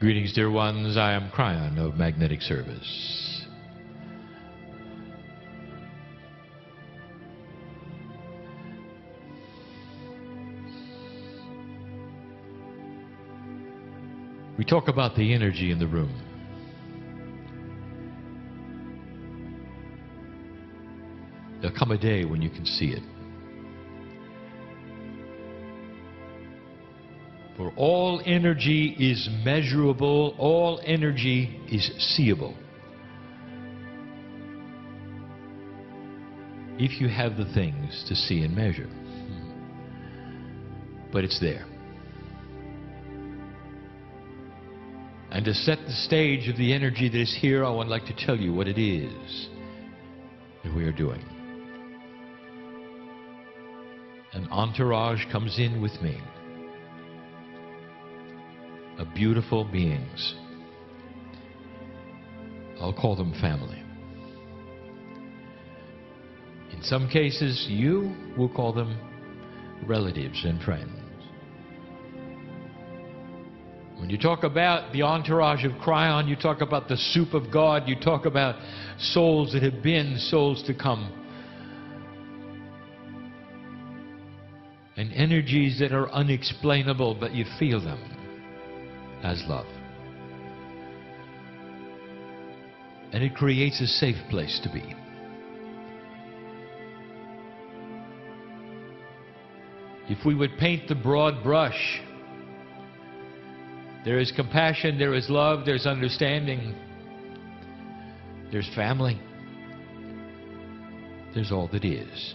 Greetings, dear ones. I am Kryon of Magnetic Service. We talk about the energy in the room. There'll come a day when you can see it. For all energy is measurable, all energy is seeable. If you have the things to see and measure. But it's there. And to set the stage of the energy that is here, I would like to tell you what it is that we are doing. An entourage comes in with me of beautiful beings. I'll call them family. In some cases, you will call them relatives and friends. When you talk about the entourage of Kryon, you talk about the soup of God, you talk about souls that have been, souls to come, and energies that are unexplainable, but you feel them as love. And it creates a safe place to be. If we would paint the broad brush, there is compassion, there is love, there's understanding, there's family, there's all that is.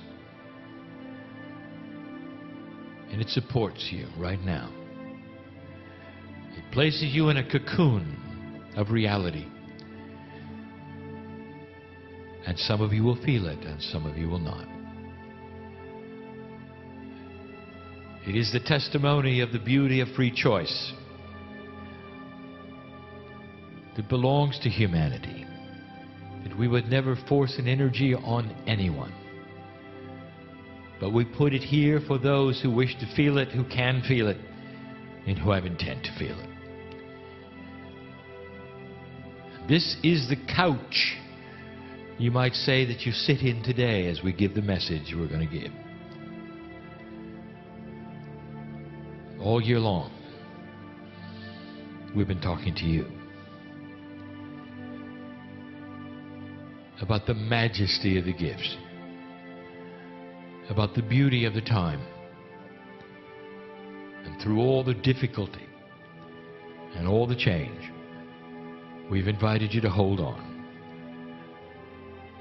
And it supports you right now. It places you in a cocoon of reality. And some of you will feel it, and some of you will not. It is the testimony of the beauty of free choice that belongs to humanity, that we would never force an energy on anyone. But we put it here for those who wish to feel it, who can feel it, and who have intent to feel it. This is the couch, you might say, that you sit in today as we give the message we're going to give. All year long, we've been talking to you about the majesty of the gifts, about the beauty of the time, and through all the difficulty and all the change, we've invited you to hold on.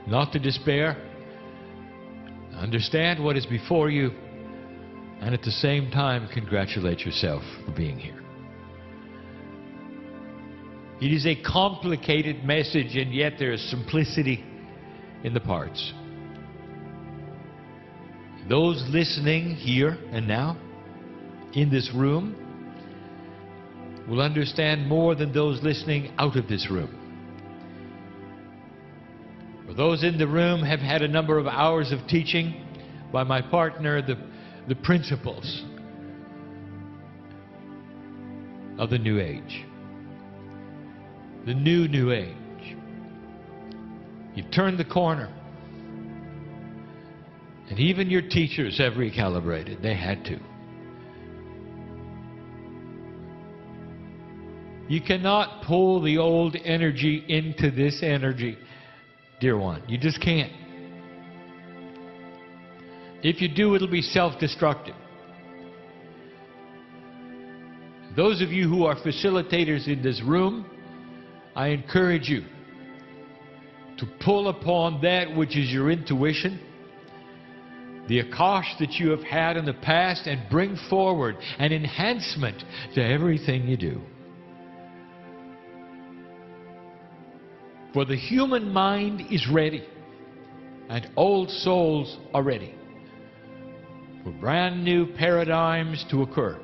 Not to despair, understand what is before you, and at the same time congratulate yourself for being here. It is a complicated message, and yet there is simplicity in the parts. Those listening here and now in this room will understand more than those listening out of this room. For those in the room have had a number of hours of teaching by my partner, the principles of the New Age. The New Age. You've turned the corner. And even your teachers have recalibrated. They had to. You cannot pull the old energy into this energy, dear one. You just can't. If you do, it'll be self-destructive. Those of you who are facilitators in this room, I encourage you to pull upon that which is your intuition, the akash that you have had in the past, and bring forward an enhancement to everything you do. For the human mind is ready, and old souls are ready for brand new paradigms to occur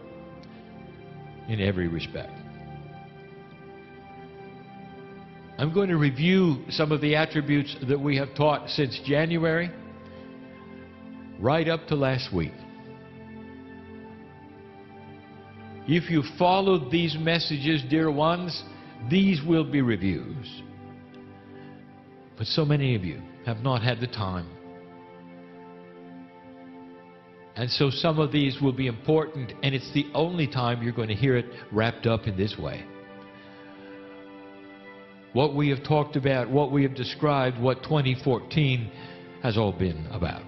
in every respect. I'm going to review some of the attributes that we have taught since January, right up to last week. If you followed these messages, dear ones, these will be reviews. But so many of you have not had the time. And so some of these will be important, and it's the only time you're going to hear it wrapped up in this way. What we have talked about, what we have described, what 2014 has all been about.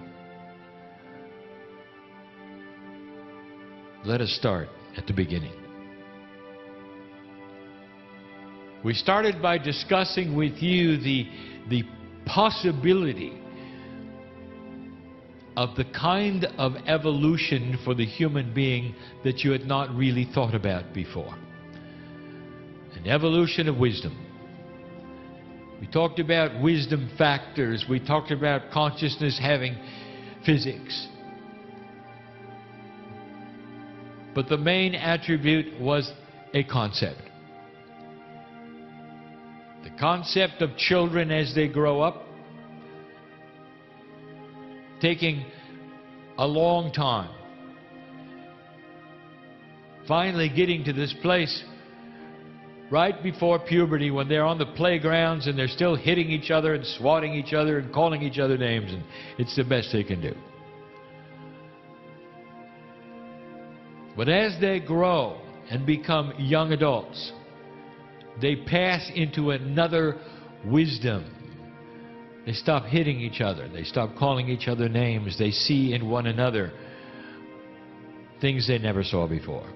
Let us start at the beginning. We started by discussing with you the possibility of the kind of evolution for the human being that you had not really thought about before. An evolution of wisdom. We talked about wisdom factors. We talked about consciousness having physics. But the main attribute was a concept. The concept of children as they grow up, taking a long time, finally getting to this place right before puberty, when they're on the playgrounds and they're still hitting each other and swatting each other and calling each other names, and it's the best they can do. But as they grow and become young adults, they pass into another wisdom. They stop hitting each other. They stop calling each other names. They see in one another things they never saw before.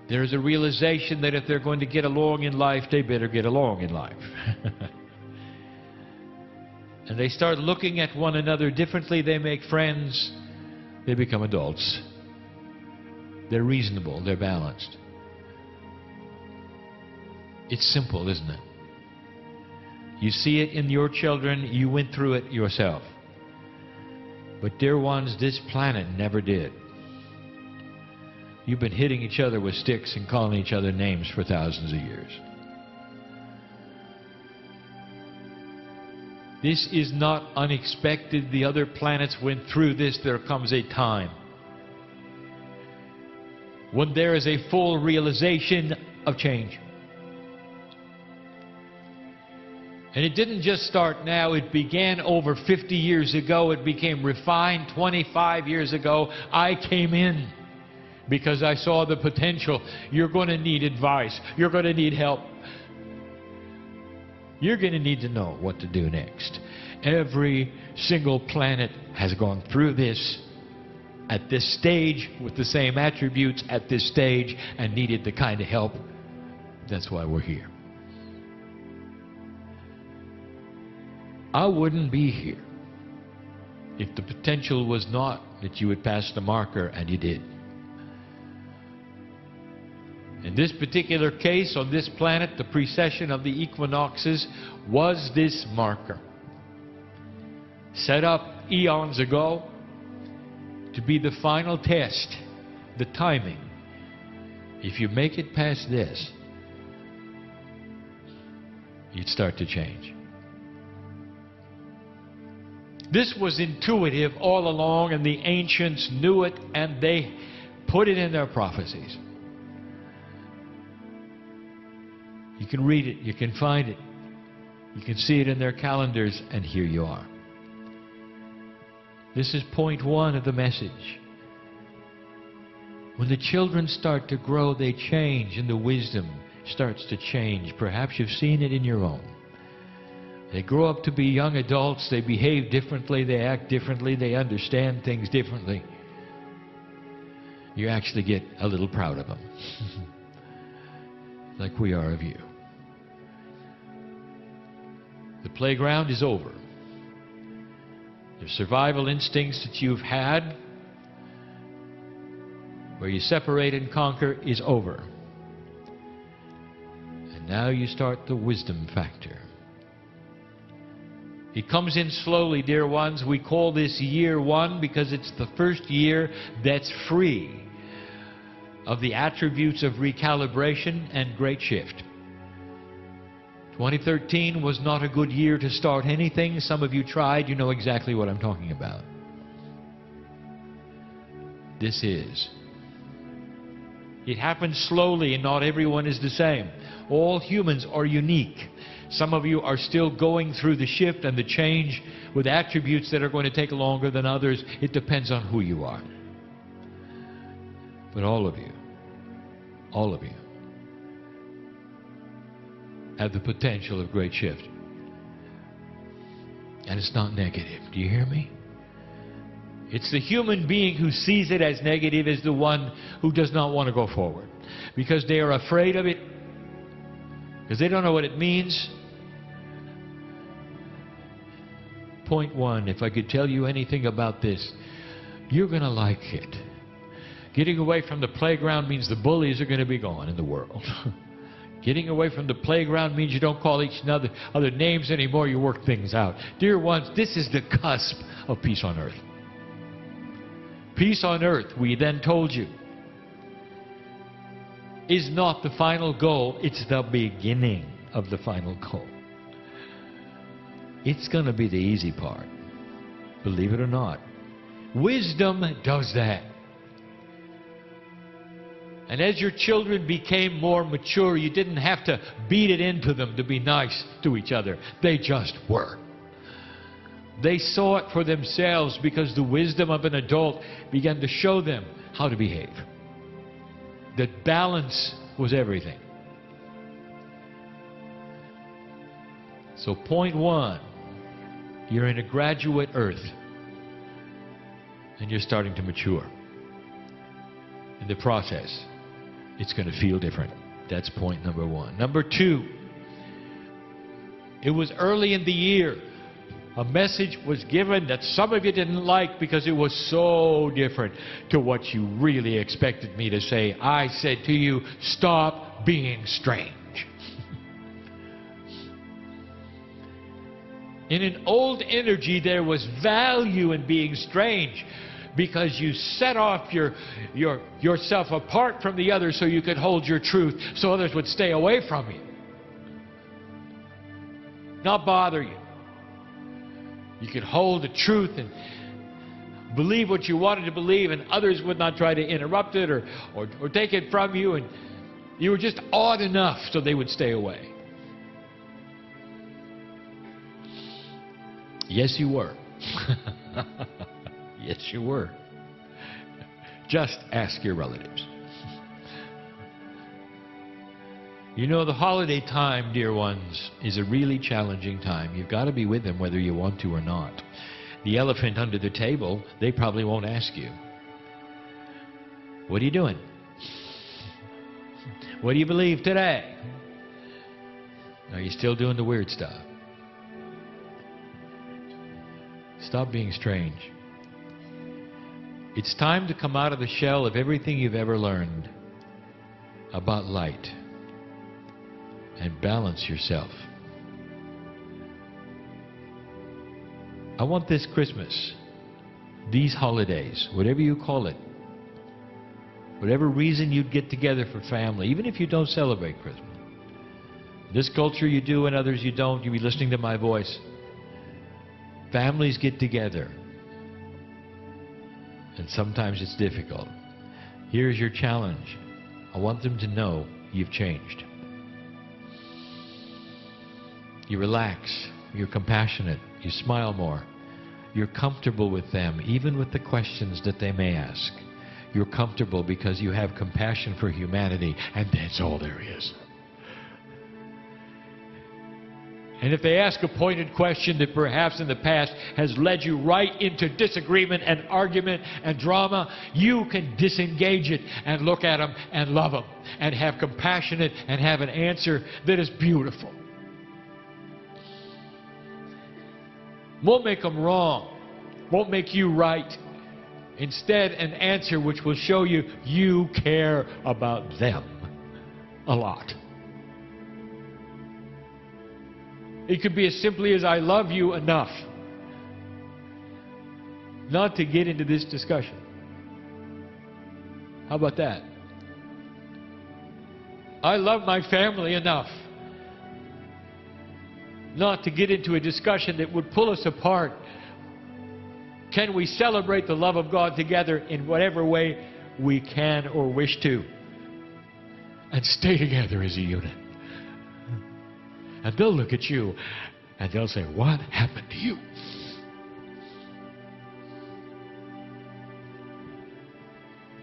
There is a realization that if they're going to get along in life, they better get along in life. And they start looking at one another differently. They make friends. They become adults. They're reasonable. They're balanced. It's simple, isn't it? You see it in your children. You went through it yourself. But dear ones, this planet never did. You've been hitting each other with sticks and calling each other names for thousands of years. This is not unexpected. The other planets went through this. There comes a time when there is a full realization of change. And it didn't just start now. It began over 50 years ago. It became refined 25 years ago. I came in because I saw the potential. You're going to need advice. You're going to need help. You're going to need to know what to do next. Every single planet has gone through this at this stage with the same attributes at this stage and needed the kind of help. That's why we're here. I wouldn't be here if the potential was not that you would pass the marker, and you did. In this particular case, on this planet, the precession of the equinoxes was this marker, set up eons ago to be the final test, the timing. If you make it past this, you'd start to change. This was intuitive all along, and the ancients knew it, and they put it in their prophecies. You can read it, you can find it, you can see it in their calendars, and here you are. This is point one of the message. When the children start to grow, they change, and the wisdom starts to change. Perhaps you've seen it in your own. They grow up to be young adults. They behave differently. They act differently. They understand things differently. You actually get a little proud of them. Like we are of you. The playground is over. The survival instincts that you've had, where you separate and conquer, is over. And now you start the wisdom factor. It comes in slowly, dear ones. We call this year one because it's the first year that's free of the attributes of recalibration and great shift. 2013 was not a good year to start anything. Some of you tried. You know exactly what I'm talking about. This is It happens slowly, and not everyone is the same. All humans are unique. Some of you are still going through the shift and the change with attributes that are going to take longer than others. It depends on who you are. But all of you have the potential of great shift. And it's not negative. Do you hear me? It's the human being who sees it as negative is the one who does not want to go forward. Because they are afraid of it. Because they don't know what it means. Point one, if I could tell you anything about this, you're going to like it. Getting away from the playground means the bullies are going to be gone in the world. Getting away from the playground means you don't call each other names anymore. You work things out. Dear ones, this is the cusp of peace on earth. Peace on earth, we then told you, is not the final goal. It's the beginning of the final goal. It's going to be the easy part. Believe it or not. Wisdom does that. And as your children became more mature, you didn't have to beat it into them to be nice to each other. They just were. They saw it for themselves because the wisdom of an adult began to show them how to behave. That balance was everything. So point one, you're in a graduate earth and you're starting to mature. In the process, it's going to feel different. That's point number one. Number two, it was early in the year. A message was given that some of you didn't like because it was so different to what you really expected me to say. I said to you, stop being strange. In an old energy, there was value in being strange because you set off yourself apart from the others so you could hold your truth, so others would stay away from you, not bother you. You could hold the truth and believe what you wanted to believe, and others would not try to interrupt it or take it from you, and you were just odd enough so they would stay away. Yes, you were. Yes, you were. Just ask your relatives. You know, the holiday time, dear ones, is a really challenging time. You've got to be with them whether you want to or not. The elephant under the table, they probably won't ask you. What are you doing? What do you believe today? Are you still doing the weird stuff? Stop being strange. It's time to come out of the shell of everything you've ever learned about light and balance yourself. I want this Christmas, these holidays, whatever you call it, whatever reason you'd get together for family, even if you don't celebrate Christmas. This culture you do and others you don't, you'll be listening to my voice. Families get together. And sometimes it's difficult. Here's your challenge. I want them to know you've changed. You relax. You're compassionate. You smile more. You're comfortable with them, even with the questions that they may ask. You're comfortable because you have compassion for humanity, and that's all there is. And if they ask a pointed question that perhaps in the past has led you right into disagreement and argument and drama, you can disengage it and look at them and love them and have compassionate and have an answer that is beautiful. Won't make them wrong. Won't make you right. Instead, an answer which will show you you care about them a lot. It could be as simply as, I love you enough not to get into this discussion. How about that? I love my family enough not to get into a discussion that would pull us apart. Can we celebrate the love of God together in whatever way we can or wish to? and stay together as a unit. And they'll look at you and they'll say, what happened to you?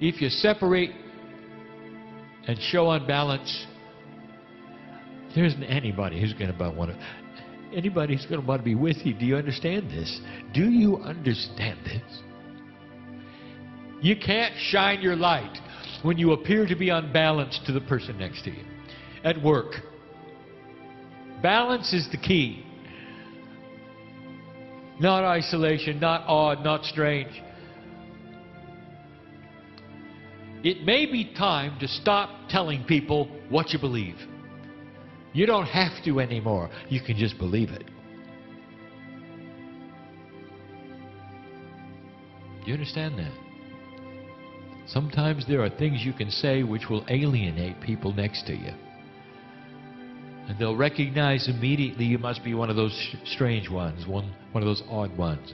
If you separate and show unbalance, there isn't anybody who's going to want to be with you. Do you understand this? Do you understand this? You can't shine your light when you appear to be unbalanced to the person next to you. At work, balance is the key. Not isolation, not odd, not strange. It may be time to stop telling people what you believe. You don't have to anymore. You can just believe it. Do you understand that? Sometimes there are things you can say which will alienate people next to you. And they'll recognize immediately you must be one of those strange ones, one of those odd ones.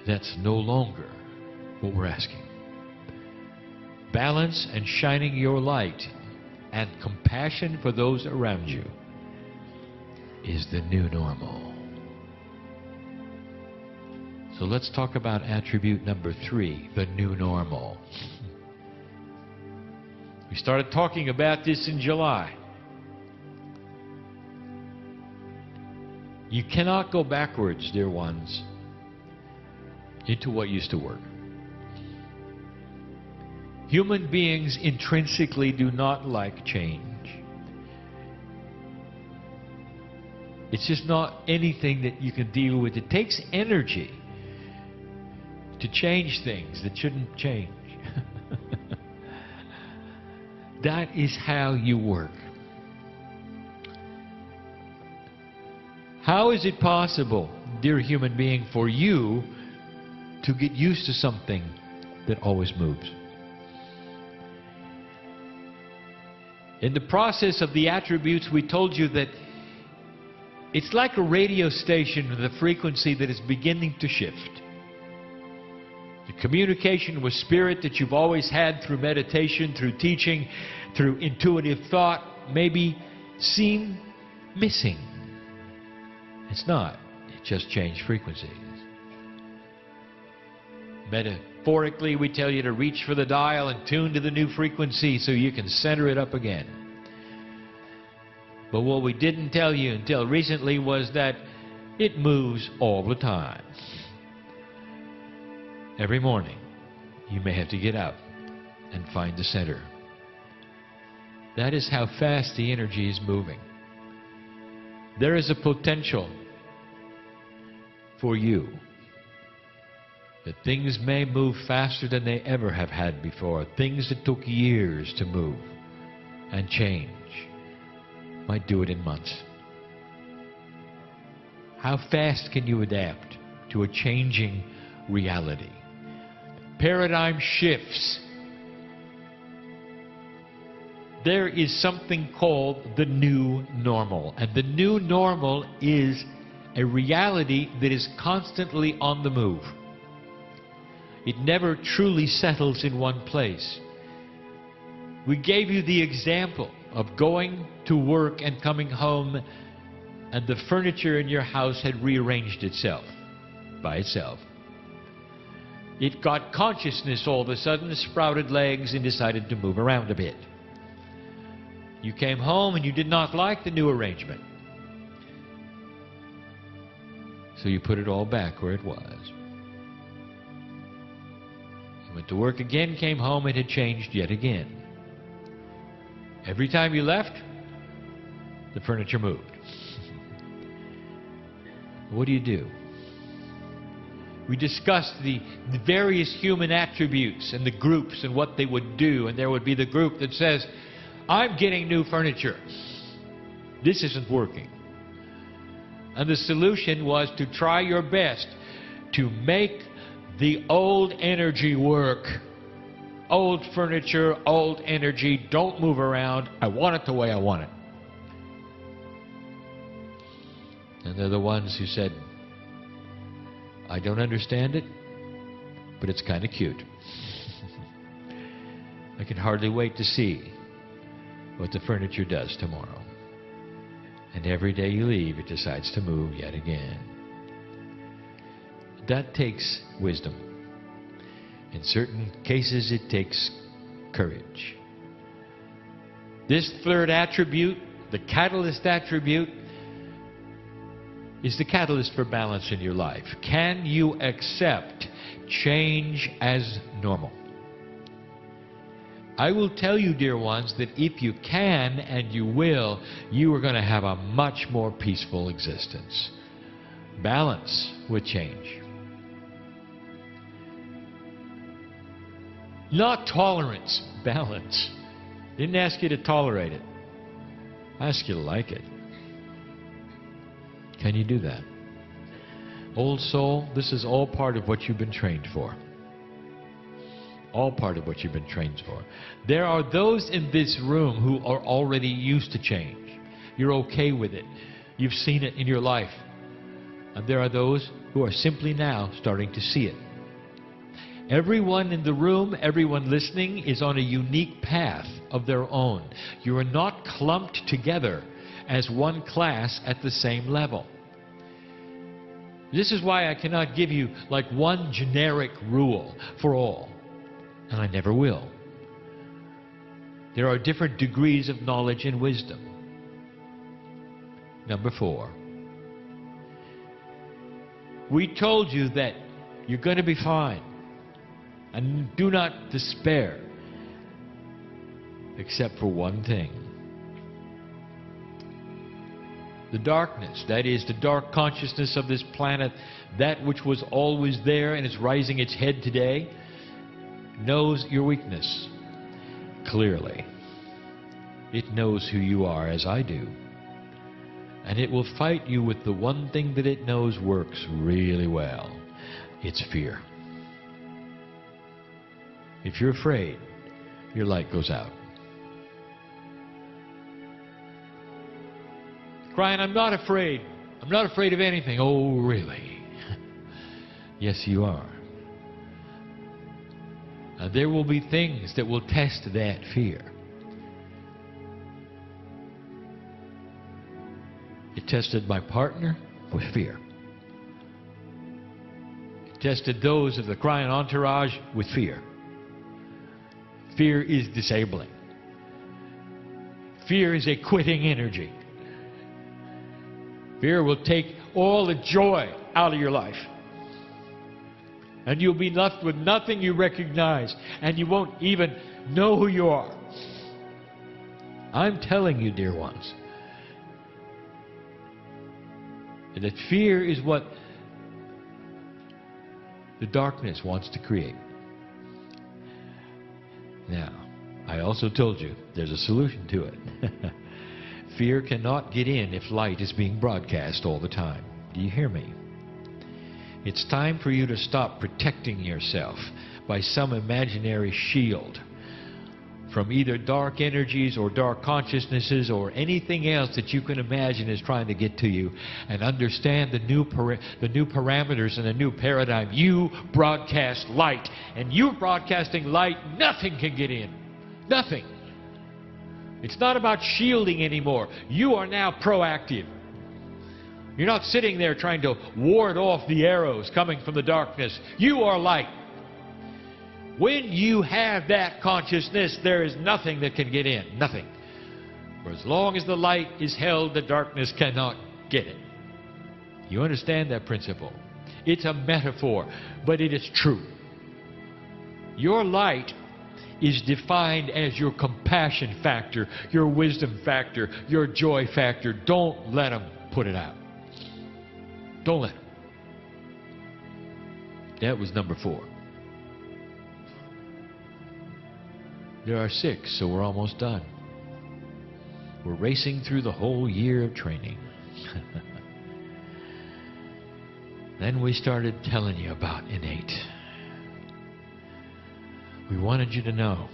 That's no longer what we're asking. Balance and shining your light and compassion for those around you is the new normal. So let's talk about attribute number 3, the new normal. We started talking about this in July. You cannot go backwards, dear ones, into what used to work. Human beings intrinsically do not like change. It's just not anything that you can deal with. It takes energy to change things that shouldn't change. That is how you work. How is it possible, dear human being, for you to get used to something that always moves? In the process of the attributes, we told you that it's like a radio station with a frequency that is beginning to shift. The communication with spirit that you've always had through meditation, through teaching, through intuitive thought, maybe seem missing. It's not. It just changed frequencies. Metaphorically, we tell you to reach for the dial and tune to the new frequency so you can center it up again. But what we didn't tell you until recently was that it moves all the time. Every morning, you may have to get up and find the center. That is how fast the energy is moving. There is a potential for you that things may move faster than they ever have had before. Things that took years to move and change might do it in months. How fast can you adapt to a changing reality? Paradigm shifts. There is something called the new normal. And the new normal is a reality that is constantly on the move. It never truly settles in one place. We gave you the example of going to work and coming home, and the furniture in your house had rearranged itself by itself. It got consciousness all of a sudden, sprouted legs, and decided to move around a bit. You came home and you did not like the new arrangement. So you put it all back where it was. You went to work again, came home, it had changed yet again. Every time you left, the furniture moved. What do you do? We discussed the various human attributes and the groups and what they would do. And there would be the group that says, I'm getting new furniture. This isn't working. And the solution was to try your best to make the old energy work. Old furniture, old energy, don't move around. I want it the way I want it. And they're the ones who said, I don't understand it, but it's kind of cute. I can hardly wait to see what the furniture does tomorrow. And every day you leave, it decides to move yet again. That takes wisdom. In certain cases, it takes courage. This third attribute, the catalyst attribute, is the catalyst for balance in your life. Can you accept change as normal? I will tell you, dear ones, that if you can and you will, you are going to have a much more peaceful existence. Balance with change. Not tolerance, balance. Didn't ask you to tolerate it. I asked you to like it. Can you do that? Old soul, this is all part of what you've been trained for. All part of what you've been trained for. There are those in this room who are already used to change. You're okay with it. You've seen it in your life. And there are those who are simply now starting to see it. Everyone in the room, everyone listening, is on a unique path of their own. You are not clumped together as one class at the same level. This is why I cannot give you like one generic rule for all. And I never will. There are different degrees of knowledge and wisdom. Number 4. We told you that you're going to be fine. And do not despair. Except for one thing. The darkness, that is, the dark consciousness of this planet, that which was always there and is rising its head today, knows your weakness clearly. It knows who you are, as I do. And it will fight you with the one thing that it knows works really well. It's fear. If you're afraid, your light goes out. Kryon, I'm not afraid. I'm not afraid of anything. Oh, really? Yes, you are. There will be things that will test that fear. It tested my partner with fear. It tested those of the Kryon entourage with fear. Fear is disabling. Fear is a quitting energy. Fear will take all the joy out of your life. And you'll be left with nothing you recognize, and you won't even know who you are. I'm telling you, dear ones, that fear is what the darkness wants to create. Now, I also told you there's a solution to it. Fear cannot get in if light is being broadcast all the time. Do you hear me? It's time for you to stop protecting yourself by some imaginary shield from either dark energies or dark consciousnesses or anything else that you can imagine is trying to get to you, and understand the new parameters and the new paradigm. You broadcast light, and you broadcasting light, nothing can get in. Nothing. It's not about shielding anymore. You are now proactive. You're not sitting there trying to ward off the arrows coming from the darkness. You are light. When you have that consciousness, there is nothing that can get in. Nothing. For as long as the light is held, the darkness cannot get it. You understand that principle? It's a metaphor, but it is true. Your light is defined as your compassion factor, your wisdom factor, your joy factor. Don't let them put it out. Don't let them. That was number 4. There are 6, so we're almost done. We're racing through the whole year of training. Then we started telling you about innate. We wanted you to know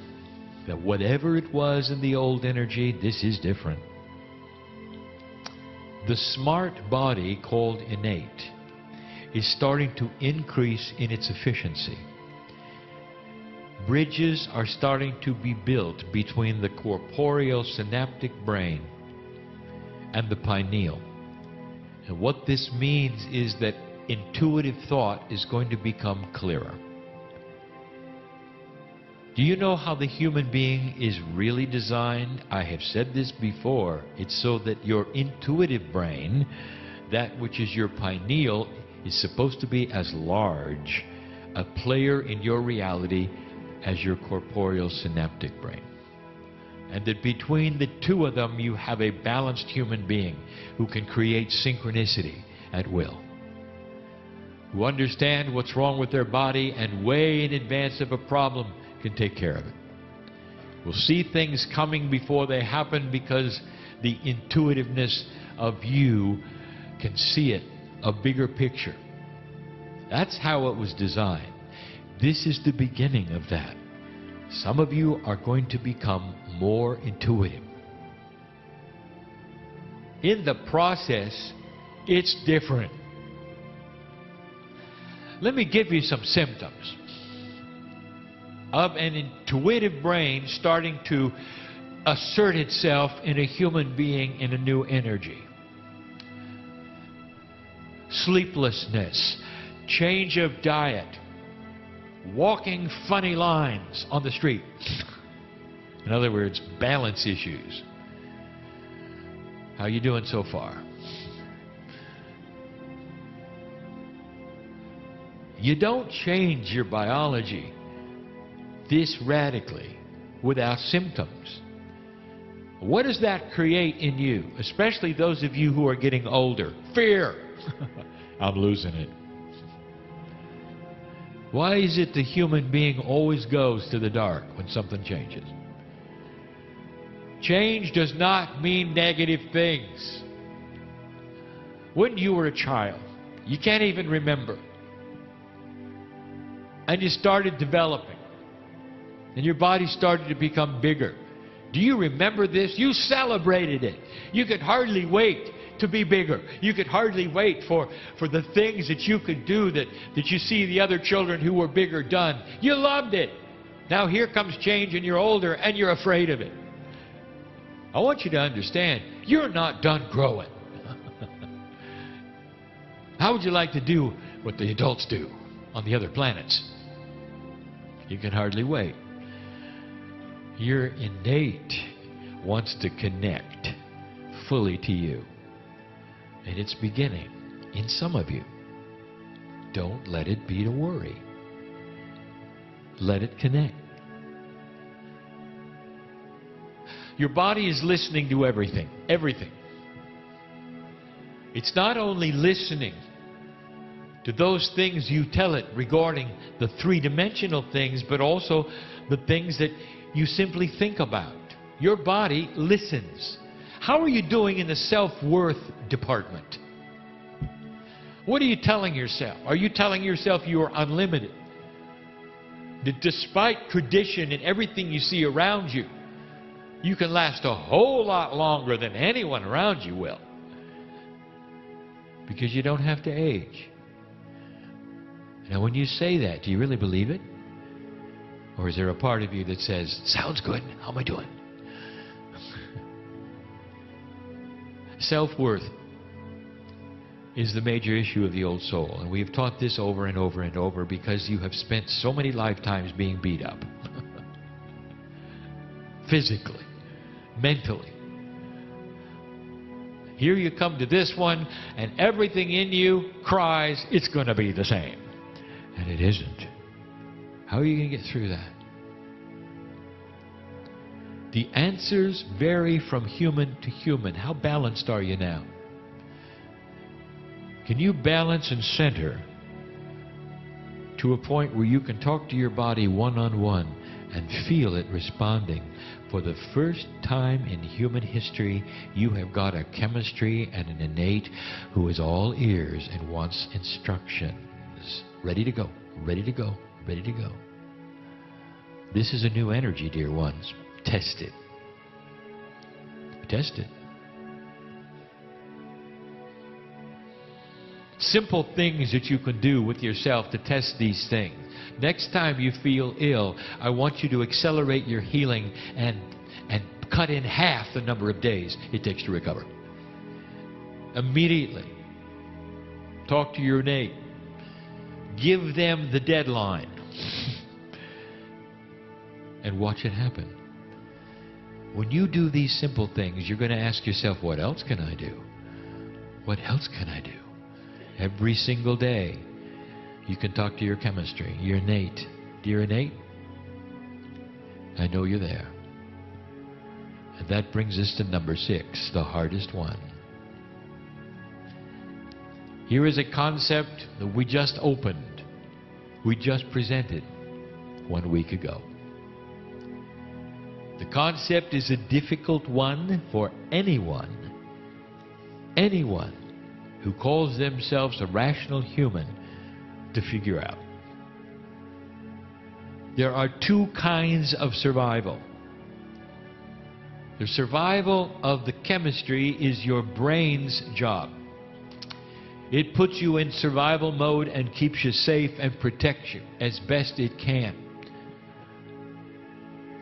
that whatever it was in the old energy, this is different. The smart body called innate is starting to increase in its efficiency. bridges are starting to be built between the corporeal synaptic brain and the pineal. And what this means is that intuitive thought is going to become clearer. Do you know how the human being is really designed? I have said this before. It's so that your intuitive brain, that which is your pineal, is supposed to be as large a player in your reality as your corporeal synaptic brain. And that between the two of them you have a balanced human being who can create synchronicity at will, who understand what's wrong with their body and way in advance of a problem can take care of it. Will see things coming before they happen because the intuitiveness of you can see it, a bigger picture. That's how it was designed. This is the beginning of that. Some of you are going to become more intuitive. In the process, it's different. Let me give you some symptoms of an intuitive brain starting to assert itself in a human being in a new energy. Sleeplessness, change of diet, walking funny lines on the street. In other words, balance issues. How you doing so far? You don't change your biology this radically without symptoms. What does that create in you, especially those of you who are getting older? Fear. I'm losing it. Why is it the human being always goes to the dark when something changes? Change does not mean negative things. When you were a child, you can't even remember, and you started developing, and your body started to become bigger. Do you remember this? You celebrated it. You could hardly wait to be bigger. You could hardly wait for the things that you could do that you see the other children who were bigger done. You loved it. Now here comes change and you're older and you're afraid of it. I want you to understand, you're not done growing. How would you like to do what the adults do on the other planets? You can hardly wait. Your innate wants to connect fully to you. And it's beginning in some of you. Don't let it be a worry. Let it connect. Your body is listening to everything. Everything. It's not only listening to those things you tell it regarding the three-dimensional things, but also the things that you simply think about. Your body listens. How are you doing in the self-worth department? What are you telling yourself? Are you telling yourself you are unlimited? That despite tradition and everything you see around you, you can last a whole lot longer than anyone around you will. Because you don't have to age. Now when you say that, do you really believe it? Or is there a part of you that says, sounds good, how am I doing? Self-worth is the major issue of the old soul. And we have taught this over and over and over because you have spent so many lifetimes being beat up. Physically, mentally. Here you come to this one and everything in you cries, it's going to be the same. And it isn't. How are you going to get through that? The answers vary from human to human. How balanced are you now? Can you balance and center to a point where you can talk to your body one-on-one and feel it responding? For the first time in human history, you have got a chemistry and an innate who is all ears and wants instructions. Ready to go, ready to go, ready to go. This is a new energy, dear ones. Test it. Test it. Simple things that you can do with yourself to test these things. Next time you feel ill, I want you to accelerate your healing and cut in half the number of days it takes to recover. Immediately. Talk to your innate. Give them the deadline. And watch it happen. When you do these simple things, you're going to ask yourself, what else can I do? What else can I do? Every single day, you can talk to your chemistry, your innate. Dear innate, I know you're there. And that brings us to number 6, the hardest one. Here is a concept that we just opened. We just presented 1 week ago. The concept is a difficult one for anyone who calls themselves a rational human to figure out. There are 2 kinds of survival. The survival of the chemistry is your brain's job. It puts you in survival mode and keeps you safe and protects you as best it can.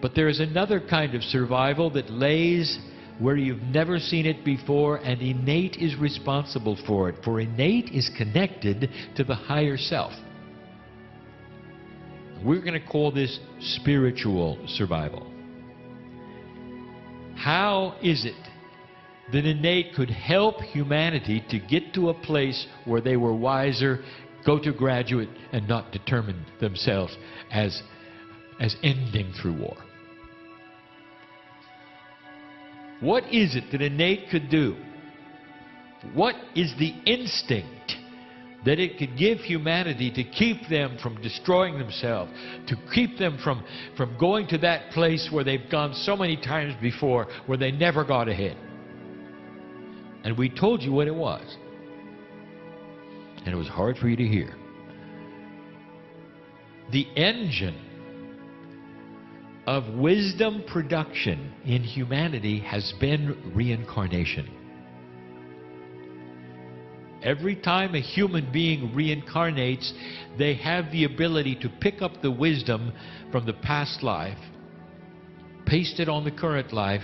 But there is another kind of survival that lays where you've never seen it before, and innate is responsible for it. For innate is connected to the higher self. We're going to call this spiritual survival. How is it that innate could help humanity to get to a place where they were wiser, go to graduate, and not determine themselves as ending through war? What is it that innate could do? What is the instinct that it could give humanity to keep them from destroying themselves, to keep them from going to that place where they've gone so many times before, where they never got ahead? And we told you what it was. And it was hard for you to hear. The engine of wisdom production in humanity has been reincarnation. Every time a human being reincarnates, they have the ability to pick up the wisdom from the past life, paste it on the current life,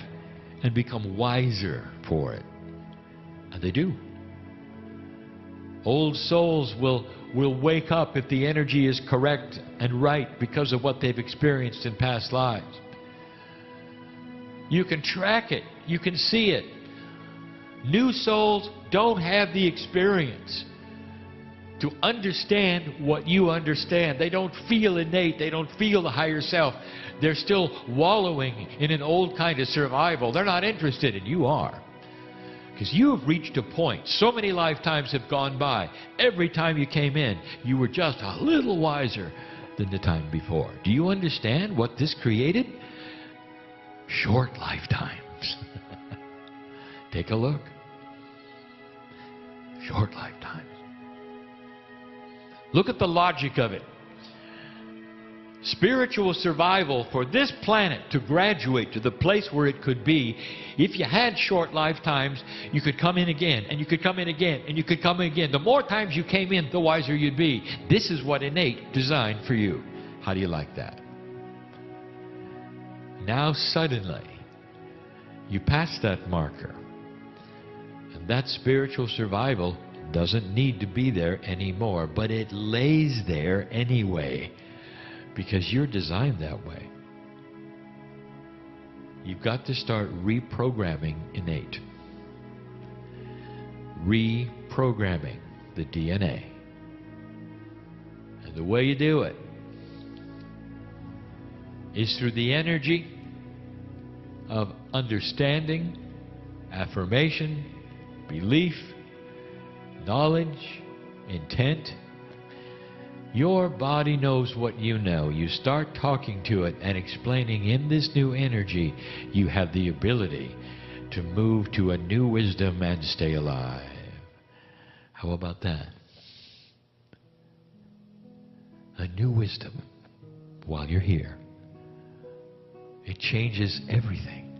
and become wiser for it. And they do. Old souls will wake up if the energy is correct and right because of what they've experienced in past lives. You can track it. You can see it. New souls don't have the experience to understand what you understand. They don't feel innate. They don't feel the higher self. They're still wallowing in an old kind of survival. They're not interested, and you are. Because you have reached a point. So many lifetimes have gone by. Every time you came in, you were just a little wiser than the time before. Do you understand what this created? Short lifetimes. Take a look. Short lifetimes. Look at the logic of it. Spiritual survival for this planet to graduate to the place where it could be, if you had short lifetimes, you could come in again, and you could come in again, and you could come in again. The more times you came in, the wiser you'd be. This is what innate designed for you. How do you like that? Now suddenly, you pass that marker. And that spiritual survival doesn't need to be there anymore, but it lays there anyway. Because you're designed that way. You've got to start reprogramming innate. Reprogramming the DNA. And the way you do it is through the energy of understanding, affirmation, belief, knowledge, intent. Your body knows what you know. You start talking to it and explaining in this new energy, you have the ability to move to a new wisdom and stay alive. How about that? A new wisdom while you're here. It changes everything.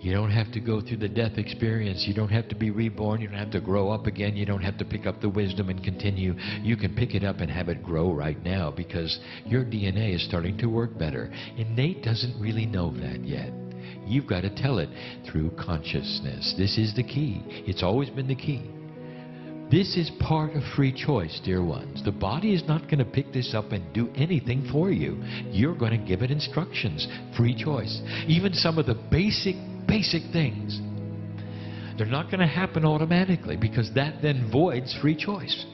You don't have to go through the death experience. You don't have to be reborn. You don't have to grow up again. You don't have to pick up the wisdom and continue. You can pick it up and have it grow right now because your DNA is starting to work better. Innate doesn't really know that yet. You've got to tell it through consciousness. This is the key. It's always been the key. This is part of free choice, dear ones. The body is not going to pick this up and do anything for you. You're going to give it instructions. Free choice. Even some of the basic things, they're not going to happen automatically because that then voids free choice.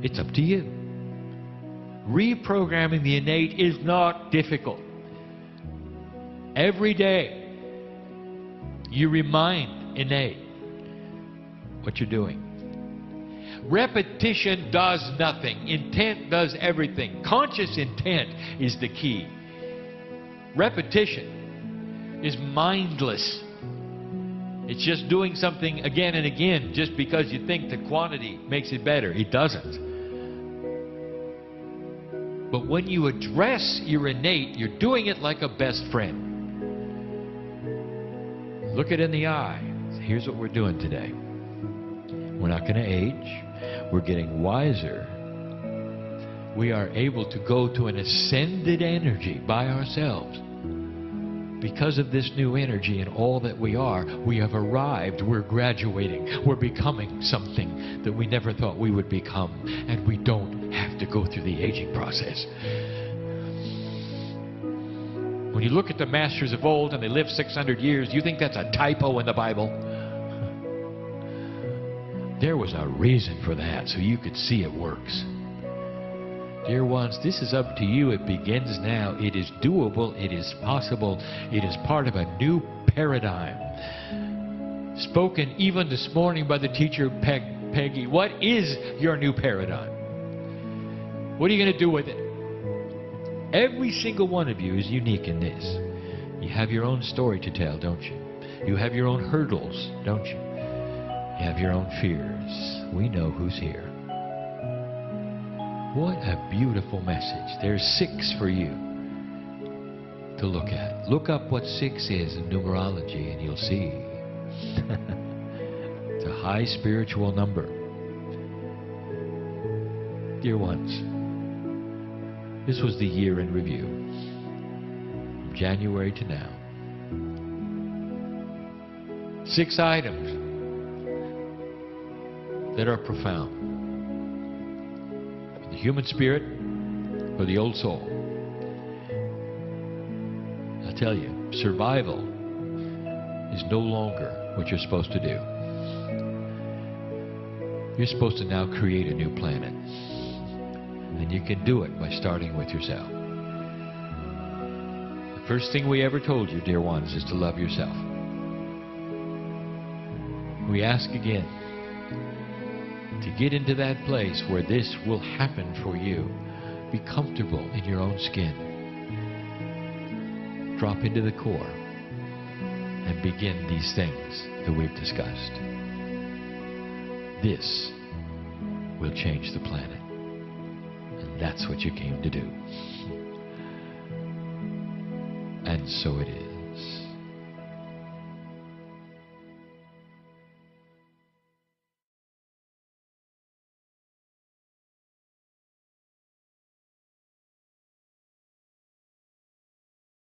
It's up to you. Reprogramming the innate is not difficult. Every day, you remind innate what you're doing. Repetition does nothing. Intent does everything. Conscious intent is the key. Repetition is mindless. It's just doing something again and again just because you think the quantity makes it better. It doesn't. But when you address your innate, you're doing it like a best friend. Look it in the eye. Here's what we're doing today. We're not going to age. We're getting wiser. We are able to go to an ascended energy by ourselves. Because of this new energy and all that we are, we have arrived. We're graduating. We're becoming something that we never thought we would become. And we don't have to go through the aging process. When you look at the masters of old and they lived 600 years, you think that's a typo in the Bible? There was a reason for that, so you could see it works. Dear ones, this is up to you. It begins now. It is doable. It is possible. It is part of a new paradigm. Spoken even this morning by the teacher Peggy. What is your new paradigm? What are you going to do with it? Every single one of you is unique in this. You have your own story to tell, don't you? You have your own hurdles, don't you? You have your own fears. We know who's here. What a beautiful message. There's 6 for you to look at. Look up what 6 is in numerology and you'll see. It's a high spiritual number. Dear ones, this was the year in review. From January to now. 6 items that are profound. For the human spirit, for the old soul. I'll tell you, survival is no longer what you're supposed to do. You're supposed to now create a new planet. And you can do it by starting with yourself. The first thing we ever told you, dear ones, is to love yourself. We ask again to get into that place where this will happen for you. Be comfortable in your own skin. Drop into the core and begin these things that we've discussed. This will change the planet. And that's what you came to do. And so it is.